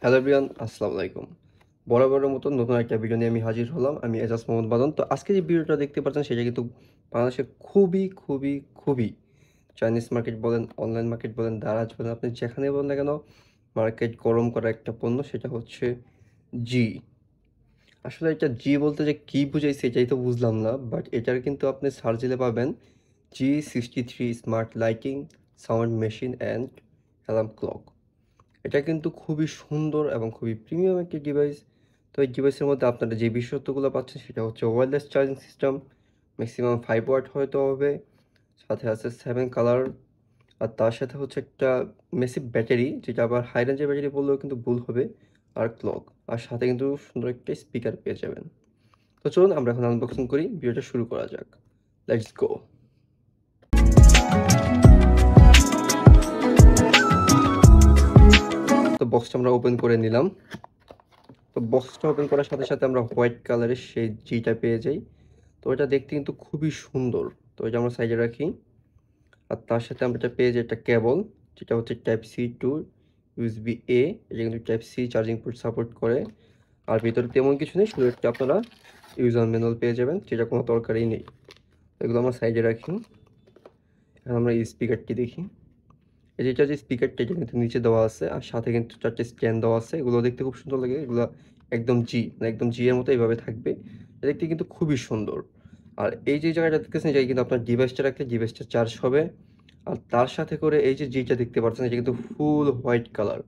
Hello everyone, আসসালামু আলাইকুম। বরাবরের মতো নতুন একটা ভিডিও নিয়ে আমি হাজির হলাম। আমি এজাজ মোহাম্মদ বাদন। তো আজকে যে ভিডিওটা দেখতে পাচ্ছেন সেটা কিন্তু বাংলাদেশের খুবই চাইনিজ মার্কেট বলেন, অনলাইন মার্কেট বলেন, দারাজ বলেন, আপনি যেখানে বলেন না কেন মার্কেট গরম করা একটা পণ্য সেটা হচ্ছে জি। আসলে এটা জি বলতে যে কি বুঝাইছে এটাই তো বুঝলাম না। বাট এটার কিন্তু আপনি সার্চ দিলে পাবেন G63 smart lighting, sound machine and alarm clock. এটা কিন্তু খুবই সুন্দর এবং খুবই প্রিমিয়াম একটি ডিভাইস। তো এই ডিভাইসের মধ্যে আপনারা যে বিশেষত্বগুলো পাচ্ছেন সেটা হচ্ছে wireless charging system, maximum 5 watt হয়তো হবে, সাথে আছে 7 কালার, আর তার সাথে হচ্ছে একটা মেসিভ ব্যাটারি, যেটা আবার হাই রেঞ্জের ব্যাটারি বললেও কিন্তু ভুল হবে, আর ক্লক, আর সাথে কিন্তু সুন্দর একটা স্পিকার পেয়ে যাবেন। তো চলুন আমরা এখন আনবক্সিং করি, ভিডিওটা শুরু করা যাক। Let's go. তো বক্সটা আমরা ওপেন করে নিলাম। তো বক্সটা ওপেন করার সাথে সাথে আমরা হোয়াইট কালারের সেই জিটা পেয়ে যাই। তো এটা দেখতে কিন্তু খুবই সুন্দর। তো এটা আমরা সাইডে রাখি। আর তার সাথে আমরা এটা পেয়ে যাই একটা কেবল, যেটা হচ্ছে type C to USB A. এটা কিন্তু type C charging port support করে। আর ভিতরে তেমন কিছু নেই, শুধু একটা আপনারা ইউজার ম্যানুয়াল পেয়ে যাবেন, যেটা কোনো দরকারই নেই। এগুলো আমরা সাইডে রাখি। এখন আমরা এই স্পিকারটি দেখি। এই যে এটা যে স্পিকারটা এটা কিন্তু নিচে দেওয়া আছে, আর সাথে কিন্তু 4টে স্ট্যান্ড দেওয়া আছে। এগুলো দেখতে খুব সুন্দর লাগে। এগুলো একদম জি, মানে একদম জি এর মতো এইভাবে থাকবে। এটা দেখতে কিন্তু খুবই সুন্দর। আর এই যে জায়গাটা দেখতেছেন, এটা কিন্তু আপনার ডিভাইসটা রাখলে ডিভাইসটা চার্জ হবে। আর তার সাথে করে এই যে জিটা দেখতে পাচ্ছেন, এটা কিন্তু ফুল হোয়াইট কালার।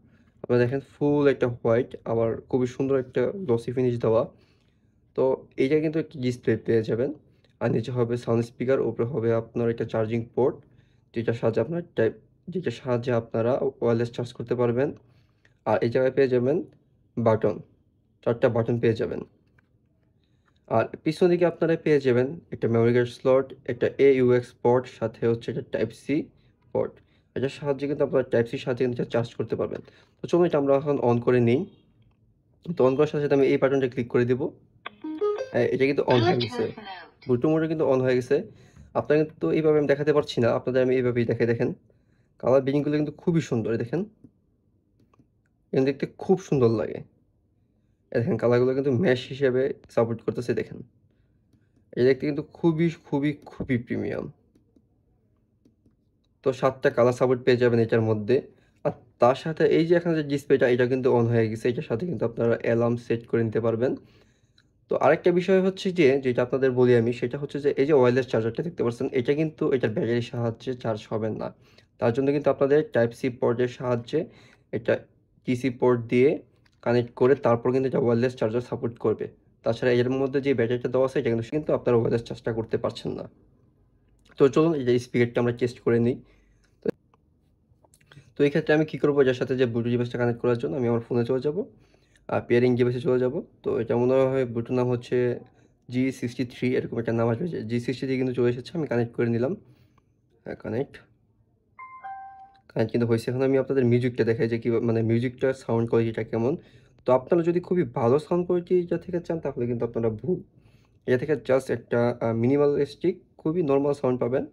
আপনারা দেখেন ফুল একটা হোয়াইট, আবার খুবই সুন্দর একটা গ্লসি ফিনিশ দেওয়া। তো এইটা কিন্তু একটা ডিসপ্লে পেয়ে যাবেন। আর নিচে হবে সাউন্ড স্পিকার, উপরে হবে আপনার একটা চার্জিং পোর্ট, যেটার সাহায্যে আপনার যেটার সাহায্যে আপনারা ওয়্যারলেস চার্জ করতে পারবেন। আর এই জায়গায় পেয়ে যাবেন বাটন, 4টা বাটন পেয়ে যাবেন। আর পিছন দিকে আপনারা পেয়ে যাবেন একটা মেমরি কার্ড স্লট, একটা AUX পোর্ট, সাথে হচ্ছে একটা টাইপ সি পোর্ট। এটার সাহায্যে কিন্তু আপনারা টাইপ সির সাহায্যে কিন্তু চার্জ করতে পারবেন। তো চলুন এটা আমরা এখন অন করে নিই। তো অন করার সাথে সাথে আমি এই বাটনটা ক্লিক করে দিব। এটা কিন্তু অন হয়ে গেছে। ব্লুটুথ মোডে কিন্তু অন হয়ে গেছে। আপনারা কিন্তু এইভাবে আমি দেখাতে পারছি না, আপনাদের আমি এইভাবেই দেখাই। দেখেন কালার বিডিংগুলো কিন্তু খুবই সুন্দর। এই দেখেন, এখানে দেখতে খুব সুন্দর লাগে। এই দেখেন কালারগুলো কিন্তু ম্যাশ হিসেবে সাপোর্ট করতেছে। দেখেন এটা দেখতে কিন্তু খুবই প্রিমিয়াম। তো 7টা কালার সাপোর্ট পেয়ে যাবেন এটার মধ্যে। আর তার সাথে এই যে এখানে যে ডিসপ্লেটা, এটা কিন্তু অন হয়ে গেছে। এটার সাথে কিন্তু আপনারা অ্যালার্ম সেট করে নিতে পারবেন। তো আরেকটা বিষয় হচ্ছে যে, যেটা আপনাদের বলি আমি, সেটা হচ্ছে যে এই যে ওয়্যারলেস চার্জারটা দেখতে পাচ্ছেন, এটা কিন্তু এটার ব্যাটারির সাহায্যে চার্জ হবে না। তার জন্য কিন্তু আপনাদের টাইপ সি পোর্টের সাহায্যে এটা টিসি পোর্ট দিয়ে কানেক্ট করে তারপর কিন্তু এটা ওয়্যারলেস চার্জার সাপোর্ট করবে। তাছাড়া এর মধ্যে যে ব্যাটারিটা দেওয়া আছে, এটা কিন্তু আপনারা ওয়্যারলেস চার্জটা করতে পারছেন না। তো চলুন এই যে স্পিকারটা আমরা টেস্ট করে নিই। তো তো এই ক্ষেত্রে আমি কী করবো, যার সাথে যে ব্লুটুথ ডিভাইসটা কানেক্ট করার জন্য আমি আমার ফোনে চলে যাব, আর পেয়ারিং ডিভাইসে চলে যাব। তো এটা মনে হয় ব্লুটুথ নাম হচ্ছে G63, এরকম একটা নাম আসবে। G63 কিন্তু চলে এসেছে। আমি কানেক্ট করে নিলাম। হ্যাঁ, কানেক্ট কানেক্ট কিন্তু হয়েছে। এখন আমি আপনাদের মিউজিকটা দেখাই যে কীভাবে, মানে মিউজিকটার সাউন্ড কোয়ালিটিটা কেমন। তো আপনারা যদি খুবই ভালো সাউন্ড কোয়ালিটিটা থেকে চান, তাহলে কিন্তু আপনারা ভুল। এটা থেকে জাস্ট একটা মিনিমালিস্টিক খুবই নর্মাল সাউন্ড পাবেন,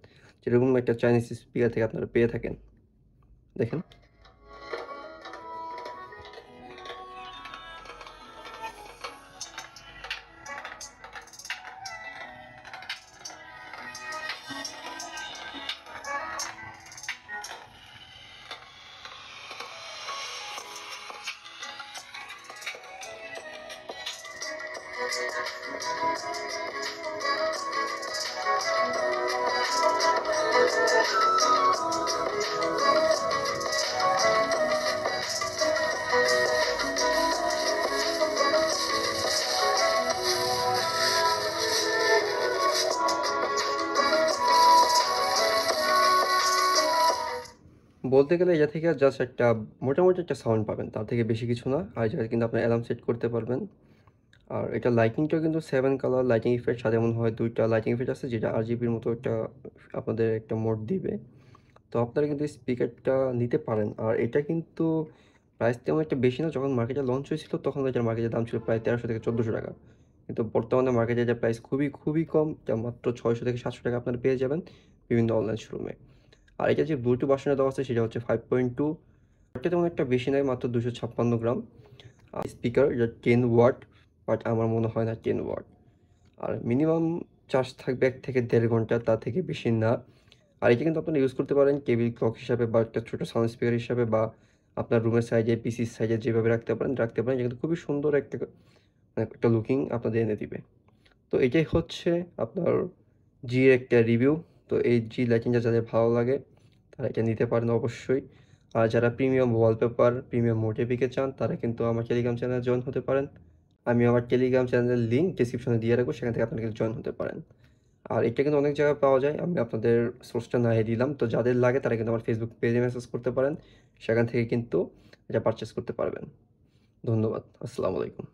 যেরকম একটা চাইনিজ স্পিকার থেকে আপনারা পেয়ে থাকেন। দেখেন বলতে গেলে এটা থেকে জাস্ট একটা মোটামুটি একটা সাউন্ড পাবেন, তার থেকে বেশি কিছু না। আর এই জায়গায় কিন্তু আপনার অ্যালার্ম সেট করতে পারবেন। আর এটা লাইটিংটাও কিন্তু 7 কালার লাইটিং ইফেক্ট, সাথে এমন হয় 2টা লাইটিং ইফেক্ট আছে, যেটা RGBর মতো একটা আপনাদের একটা মোড দিবে। তো আপনারা কিন্তু স্পিকারটা নিতে পারেন। আর এটা কিন্তু প্রাইস তেমন একটা বেশি না। যখন মার্কেটে লঞ্চ হয়েছিল তখন এটার মার্কেটের দাম ছিল প্রায় 1300 থেকে 1400 টাকা। কিন্তু বর্তমানে মার্কেটে এটার প্রাইস খুবই কম। এটা মাত্র 600 থেকে 700 টাকা আপনারা পেয়ে যাবেন বিভিন্ন অনলাইন শোরুমে। আর এটা যে ব্লুটুথ ভার্সনে দেওয়া আছে সেটা হচ্ছে 5.2। এটা তেমন একটা বেশি নয়, মাত্র 256 গ্রাম। স্পিকার এটা 10 ওয়াট, বাট আমার মনে হয় না 10 ওয়াট। আর মিনিমাম চার্জ থাকবে 1 থেকে 1.5 ঘন্টা, তার থেকে বেশি না। আর এটা কিন্তু আপনারা ইউজ করতে পারেন টেবিল ক্লক হিসাবে বা একটা ছোট সাউন্ড স্পিকার হিসাবে, বা আপনার রুমের সাইজে, পিসির সাইজে যেভাবে রাখতে পারেন। এটা কিন্তু খুবই সুন্দর একটা লুকিং আপনাদের এনে দিবে। তো এটাই হচ্ছে আপনার জির একটা রিভিউ। তো এই জি লাইটিংটা যাদের ভালো লাগে তারা এটা নিতে পারেন অবশ্যই। আর যারা প্রিমিয়াম ওয়ালপেপার, প্রিমিয়াম মোটিভিকে চান, তারা কিন্তু আমার টেলিগ্রাম চ্যানেলে জয়েন হতে পারেন। আমি আমার টেলিগ্রাম চ্যানেলের লিঙ্ক ডেসক্রিপশনে দিয়ে রাখবো, সেখান থেকে আপনারা কিন্তু জয়েন হতে পারেন। আর এটা কিন্তু অনেক জায়গায় পাওয়া যায়, আমি আপনাদের সোর্সটা না দিলাম। তো যাদের লাগে তারা কিন্তু আমার ফেসবুক পেজে মেসেজ করতে পারেন, সেখান থেকে কিন্তু এটা পারচেস করতে পারবেন। ধন্যবাদ। আসসালামু আলাইকুম।